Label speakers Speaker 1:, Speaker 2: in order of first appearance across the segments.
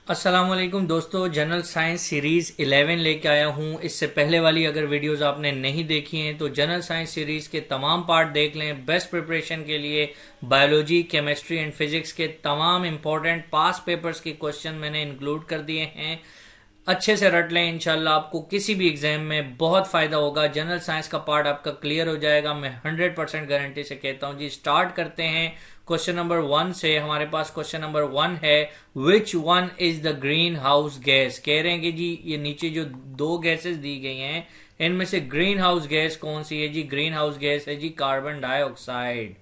Speaker 1: अस्सलामुअलैकुम दोस्तों, general science series 11 लेके आया हूँ। इससे पहले वाली अगर वीडियोस आपने नहीं देखी हैं तो जनरल साइंस सीरीज़ के तमाम पार्ट देख लें। बेस्ट प्रिपरेशन के लिए बायोलॉजी, केमिस्ट्री एंड फिजिक्स के तमाम इंपॉर्टेंट पास पेपर्स के क्वेश्चन मैंने इंक्लूड कर दिए हैं। अच्छे से रट लें, इंशाल्लाह आपको किसी भी एग्जाम में बहुत फ़ायदा होगा। जनरल साइंस का पार्ट आपका क्लियर हो जाएगा, मैं 100% गारंटी से कहता हूँ जी। स्टार्ट करते हैं क्वेश्चन नंबर 1 से। हमारे पास क्वेश्चन नंबर 1 है, which one is the green house gas. कह रहे हैं कि जी ये नीचे जो दो गैसेस दी गई हैं इनमें से ग्रीन हाउस गैस कौन सी है जी। ग्रीन हाउस गैस है जी कार्बन डाइऑक्साइड।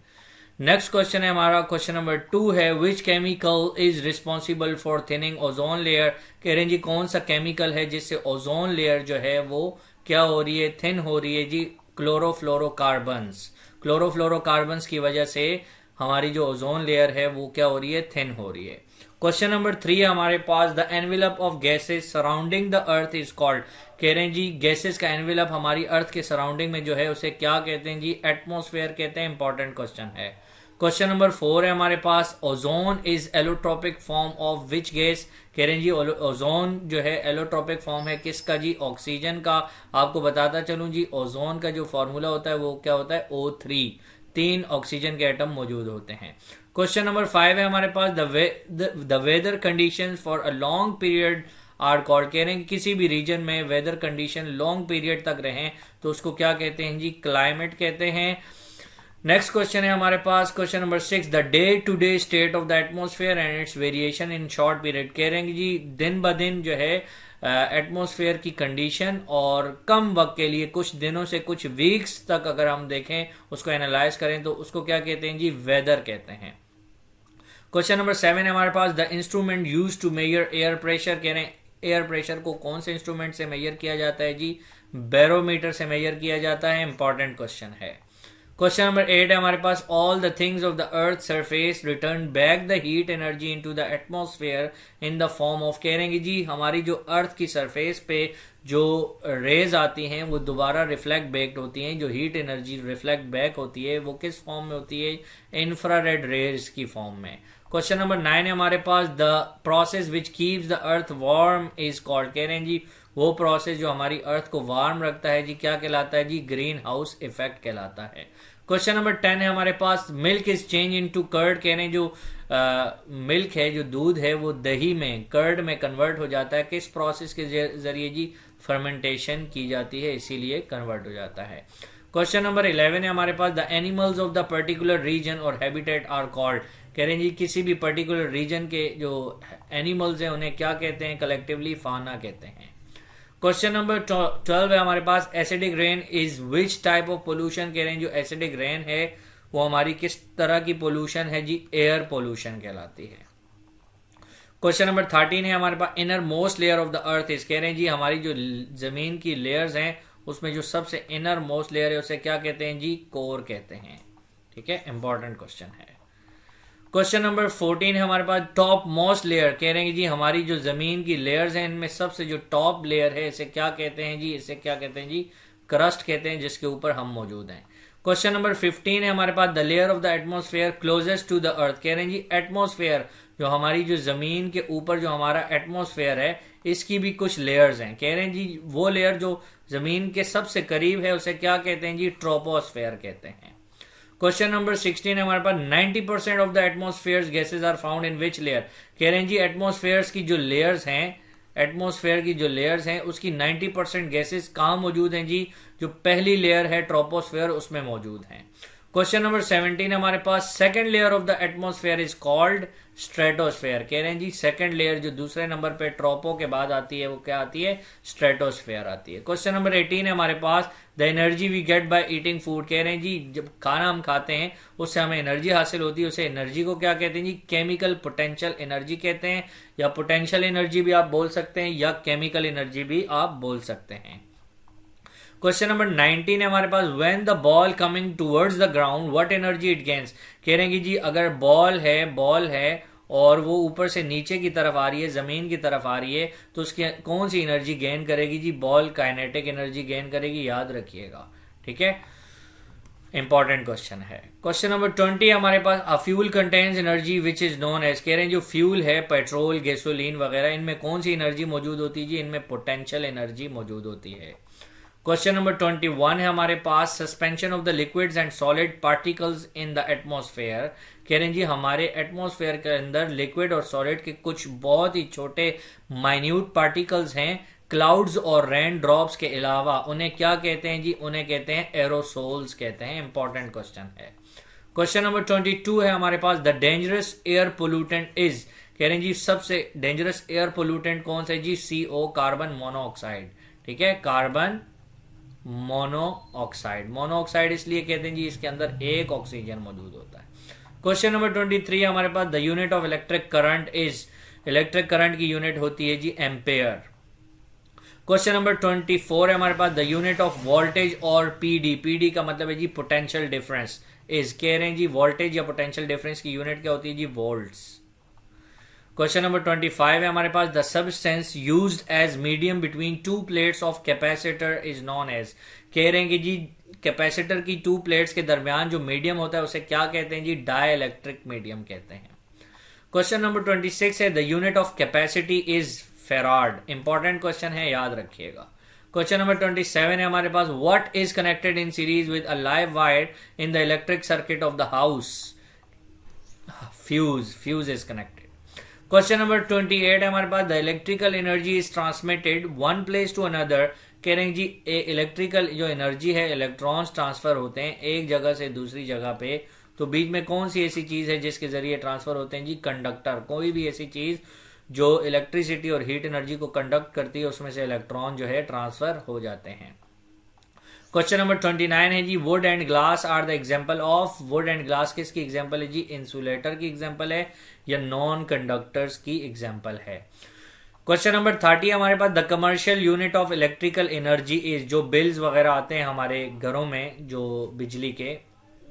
Speaker 1: नेक्स्ट क्वेश्चन है हमारा, क्वेश्चन नंबर 2 है, which chemical is responsible for thinning ozone layer. कह रहे हैं जी कौन सा केमिकल है जिससे ओजोन लेयर जो है वो क्या हो रही है, थिन हो रही है जी। क्लोरोफ्लोरोकार्बन्स। क्लोरोफ्लोरोकार्बन्स की वजह से हमारी जो ओजोन लेयर है वो क्या हो रही है, थिन हो रही है। क्वेश्चन नंबर 3 है हमारे पास, the envelope of gases surrounding the earth is called. कह रहे हैं जी गैसेस का एनवेलप हमारी अर्थ के सराउंडिंग में जो है उसे क्या कहते हैं जी, एटमॉस्फेयर कहते हैं। इंपॉर्टेंट क्वेश्चन है। क्वेश्चन नंबर 4 है हमारे पास, ozone is allotropic form of which gas. कह रहे हैं जी ओजोन जो है एलोट्रोपिक फॉर्म है किसका जी, ऑक्सीजन का। आपको बताता चलूं जी, ओजोन का जो फॉर्मूला होता है वो क्या होता है, O3। 3 ऑक्सीजन के एटम मौजूद होते हैं। क्वेश्चन नंबर 5 है हमारे पास, the weather condition for a long period are called. कह रहे हैं कि किसी भी रीजन में वेदर कंडीशन लॉन्ग पीरियड तक रहें तो उसको क्या कहते हैं जी, क्लाइमेट कहते हैं। नेक्स्ट क्वेश्चन है हमारे पास, question number 6, the day to day state of the atmosphere and its variation in short period. कह रहे हैं जी दिन ब दिन जो है एटमॉस्फेयर की कंडीशन और कम वक्त के लिए कुछ दिनों से कुछ वीक्स तक अगर हम देखें उसको एनालाइज करें तो उसको क्या कहते हैं जी, वेदर कहते हैं। क्वेश्चन नंबर 7 है हमारे पास, the instrument use to measure air pressure. कह रहे हैं एयर प्रेशर को कौन से इंस्ट्रूमेंट से मेजर किया जाता है जी, बैरोमीटर से मेजर किया जाता है। इंपॉर्टेंट क्वेश्चन है। क्वेश्चन नंबर 8 है हमारे पास, all the things of the earth surface return back the heat energy into the atmosphere in the form of. कह रहे हैं जी हमारी जो अर्थ की सरफेस पे जो रेज आती हैं वो दोबारा रिफ्लेक्ट बैक होती हैं। जो हीट एनर्जी रिफ्लेक्ट बैक होती है वो किस फॉर्म में होती है, इंफ्रारेड रेज की फॉर्म में। क्वेश्चन नंबर 9 है हमारे पास, the process which keeps the earth warm is called. कह रहे हैं जी वो प्रोसेस जो हमारी अर्थ को वार्म रखता है जी क्या कहलाता है जी, ग्रीन हाउस इफेक्ट कहलाता है। क्वेश्चन नंबर 10 है हमारे पास, milk is change into curd. कह रहे हैं जो मिल्क है, जो दूध है वो दही में, कर्ड में कन्वर्ट हो जाता है। किस प्रोसेस के जरिए जी, फर्मेंटेशन की जाती है, इसीलिए कन्वर्ट हो जाता है। क्वेश्चन नंबर 11 है हमारे पास, the animals of the particular region और हैबिटेट आर कॉल्ड। कह रहे हैं जी किसी भी पर्टिकुलर रीजन के जो एनिमल्स हैं उन्हें क्या कहते हैं, कलेक्टिवली फाना कहते हैं। क्वेश्चन नंबर 12 है हमारे पास, acidic rain is which type of pollution. कह रहे हैं जो एसिडिक रेन है वो हमारी किस तरह की पोल्यूशन है जी, एयर पोल्यूशन कहलाती है। क्वेश्चन नंबर 13 है हमारे पास, innermost layer of the earth is. कह रहे हैं जी हमारी जो जमीन की लेयर्स हैं उसमें जो सबसे इनर मोस्ट लेयर है उसे क्या कहते हैं जी, कोर कहते हैं। ठीक है, इंपॉर्टेंट क्वेश्चन है। क्वेश्चन नंबर 14 है हमारे पास, टॉप मोस्ट लेयर। कह रहे हैं जी हमारी जो जमीन की लेयर्स हैं इनमें सबसे जो टॉप लेयर है इसे क्या कहते हैं जी, इसे क्या कहते हैं जी, क्रस्ट कहते हैं, जिसके ऊपर हम मौजूद हैं। क्वेश्चन नंबर 15 है हमारे पास, the layer of the atmosphere closest to the earth. कह रहे हैं जी एटमॉस्फेयर जो हमारी जो जमीन के ऊपर जो हमारा एटमॉस्फेयर है इसकी भी कुछ लेयर्स हैं। कह रहे हैं जी वो लेयर जो जमीन के सबसे करीब है उसे क्या कहते हैं जी, ट्रोपोस्फेयर कहते हैं। क्वेश्चन नंबर 16 है हमारे पास, 90% of the atmosphere gases are found in which layer. कह रहे हैं जी एटमॉस्फेयर की जो लेयर्स हैं, एटमॉस्फेयर की जो लेयर्स हैं उसकी 90% गैसेज कहाँ मौजूद हैं जी, जो पहली लेयर है ट्रोपोस्फेयर उसमें मौजूद हैं। क्वेश्चन नंबर 17 हमारे पास, second layer of the atmosphere is called stratosphere. कह रहे हैं जी सेकंड लेयर जो दूसरे नंबर पे ट्रोपो के बाद आती है वो क्या आती है, स्ट्रेटोस्फेयर आती है। क्वेश्चन नंबर 18 है हमारे पास, the energy we get by eating food. कह रहे हैं जी जब खाना हम खाते हैं उससे हमें एनर्जी हासिल होती है, उसे एनर्जी को क्या कहते हैं जी, केमिकल पोटेंशियल एनर्जी कहते हैं, या पोटेंशियल एनर्जी भी आप बोल सकते हैं या केमिकल एनर्जी भी आप बोल सकते हैं। क्वेश्चन नंबर 19 है हमारे पास, when the ball coming towards the ground what energy it gains. कह रहे हैं कि जी अगर बॉल है और वो ऊपर से नीचे की तरफ आ रही है, जमीन की तरफ आ रही है, तो उसकी कौन सी एनर्जी गेन करेगी जी, बॉल काइनेटिक एनर्जी गेन करेगी, याद रखिएगा। ठीक है, इंपॉर्टेंट क्वेश्चन है। क्वेश्चन नंबर 20 हमारे पास, a fuel contains energy which is known as, कह रहे हैं जो फ्यूल है पेट्रोल गैसोलीन वगैरह, इनमें कौन सी एनर्जी मौजूद होती है जी? इनमें पोटेंशियल एनर्जी मौजूद होती है। क्वेश्चन नंबर 21 है हमारे पास, suspension of the liquids and solid particles in the atmosphere, कह रहे हैं जी हमारे एटमॉस्फेयर के अंदर लिक्विड और सॉलिड के कुछ बहुत ही छोटे माइन्यूट पार्टिकल्स हैं क्लाउड्स और रेन ड्रॉप्स के अलावा, उन्हें क्या कहते हैं जी? उन्हें कहते हैं एरोसोल्स कहते हैं। इंपॉर्टेंट क्वेश्चन है। क्वेश्चन नंबर 22 है हमारे पास, the dangerous air pollutant is, कह रहे हैं जी सबसे डेंजरस एयर पोल्यूटेंट कौन सा है जी? CO, carbon monoxide. ठीक है, कार्बन मोनोऑक्साइड। मोनोऑक्साइड इसलिए कहते हैं जी इसके अंदर एक ऑक्सीजन मौजूद होता है। क्वेश्चन नंबर 23 हमारे पास, the unit of electric current is, electric current की यूनिट होती है जी एम्पेयर। क्वेश्चन नंबर 24 है हमारे पास, द यूनिट ऑफ वोल्टेज और PD, PD का मतलब है जी पोटेंशियल डिफरेंस, इज, कह रहे हैं जी वोल्टेज या पोटेंशियल डिफरेंस की यूनिट क्या होती है जी? वोल्ट्स। क्वेश्चन नंबर 25 है हमारे पास, the substance used as medium between two plates of capacitor is known as, कह रहे हैं कि जी कैपेसिटर की टू प्लेट्स के दरमियान जो मीडियम होता है उसे क्या कहते हैं जी? डाई इलेक्ट्रिक मीडियम कहते हैं। क्वेश्चन नंबर 26 है, the unit of capacity is farad. Important question है, याद रखिएगा। क्वेश्चन नंबर 27 है हमारे पास, what is connected in series with a live wire in the electric circuit of the house? Fuse, fuse is connected. Question number 28 है हमारे पास, the electrical energy is transmitted one place to another, कह रहे हैं जी electrical जो energy है, electrons transfer होते हैं एक जगह से दूसरी जगह पे, तो बीच में कौन सी ऐसी चीज है जिसके जरिए ट्रांसफर होते हैं जी? कंडक्टर। कोई भी ऐसी चीज जो इलेक्ट्रिसिटी और हीट एनर्जी को कंडक्ट करती है उसमें से इलेक्ट्रॉन जो है ट्रांसफर हो जाते हैं। क्वेश्चन नंबर 29 है जी, wood and glass are the example of, wood and glass किसकी एग्जांपल है जी? इंसुलेटर की एग्जांपल है या नॉन कंडक्टर्स की एग्जांपल है। क्वेश्चन नंबर 30 हमारे पास, the commercial unit of electrical energy is, जो बिल्स वगैरह आते हैं हमारे घरों में जो बिजली के,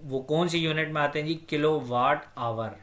Speaker 1: वो कौन सी यूनिट में आते हैं जी? Kilowatt hour.